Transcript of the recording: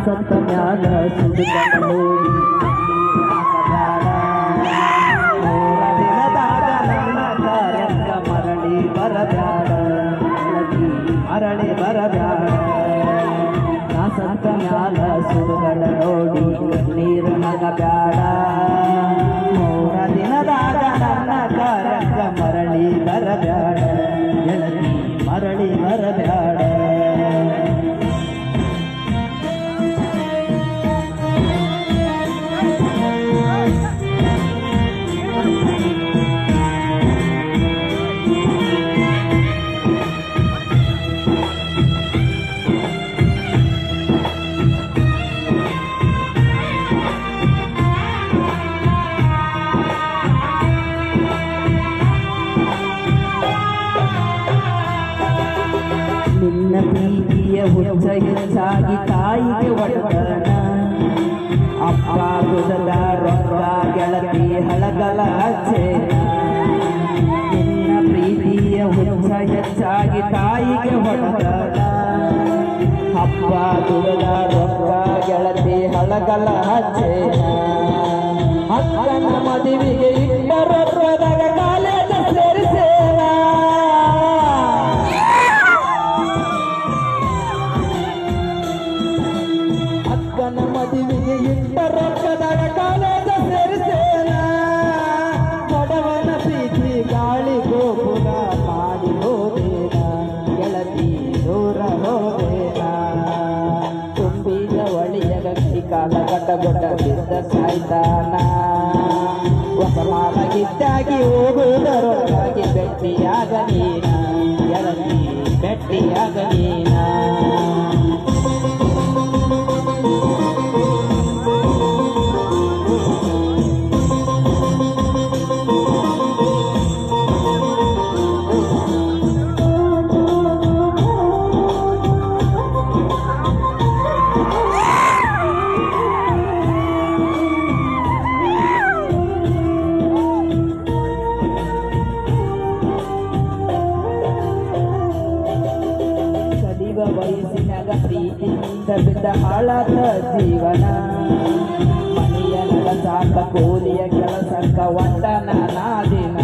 ಸತ್ತ ಮ್ಯಾಲ ಸುಡುಗಂಡು ಮೂರ ದಿನದಾಗ ನನ್ನ ಕಾರ್ಯಕ್ಕ ಮರಳಿ ಬರಬ್ಯಾಡ ಮರಳಿ ಬರಬ್ಯಾಡ ನಾ ಸತ್ತ ಮ್ಯಾಲ ಸುಡುಗಡ ನೋಡಿ ನೀರು ನಗಬ್ಯಾಡ ಮೂರ ದಿನದಾಗ ನನ್ನ ಕಾರ್ಯಕ್ಕ ಮರಳಿ ಬರಬ್ಯಾಡ ಗೆಳತಿ ಮರಳಿ ಬರಬ್ಯಾಡ ನಿನ್ನ ಪ್ರೀತಿಯ ಹುಚ್ಚ ಹೆಚ್ಚಾಗಿ ತಾಯಿಗೆ ಒಡತನ ಅಪ್ಪ ದುಡದ ರೊಕ್ಕ ಗೆಳತಿ ಹಳಗಲ ಹಚ್ಚೇನ ನಿನ್ನ ಪ್ರೀತಿಯ ಹುಚ್ಚ ಹೆಚ್ಚಾಗಿ ತಾಯಿಗೆ ಒಡತನ ಅಪ್ಪ ದುಡದ ರೊಕ್ಕ ಗೆಳತಿ ಹಳಗಲ ಹಚ್ಚೇನ ಅಕ್ಕನ ಮದುವೆಗೆ ಇಬ್ಬರೊಬ್ಬದಾಗ ಕಾಲೇಜ ಸೇರಿಸೇನ ಅಕ್ಕನ ಮದುವೆಗೆ ಇಬ್ಬರೊಬ್ಬದಾಗ ಕಾಲೇಜ ಸೇರಿಸೇನ ಬಡವನ ಪ್ರೀತಿ ಗಾಳಿ ಗೋಪುರ ಮಾಡಿ ಹೋದೇನ ಗೆಳತಿ ದೂರ ಹೋದೇನ ತುಂಬಿದ ಒಳಿಯ ಗಟ್ಟಿ ಕಾಲ ಗಡ್ಡ ಬಿದ್ದ ಸಾಯ್ತಾನ ಹೊಸಮಾಲಾಗಿದ್ದಾಗಿ ಹೋಗುವುದರೊಳಗಾಗಿ ಭೆಟ್ಟಿಯಾಗ ನೀನ ಗೆಳತಿ ಭೆಟ್ಟಿಯಾಗ ನೀನ ವಯಸ್ಸಿನಾಗ ಪ್ರೀತಿಯಿಂದ ಬಿದ್ದ ಹಾಳಾದ ಜೀವನ ಮನೆಯ ನಡಸಾಕ ಕೂಲಿಯ ಕೆಲಸಕ್ಕ ಒಂದನ ನಾದಿನ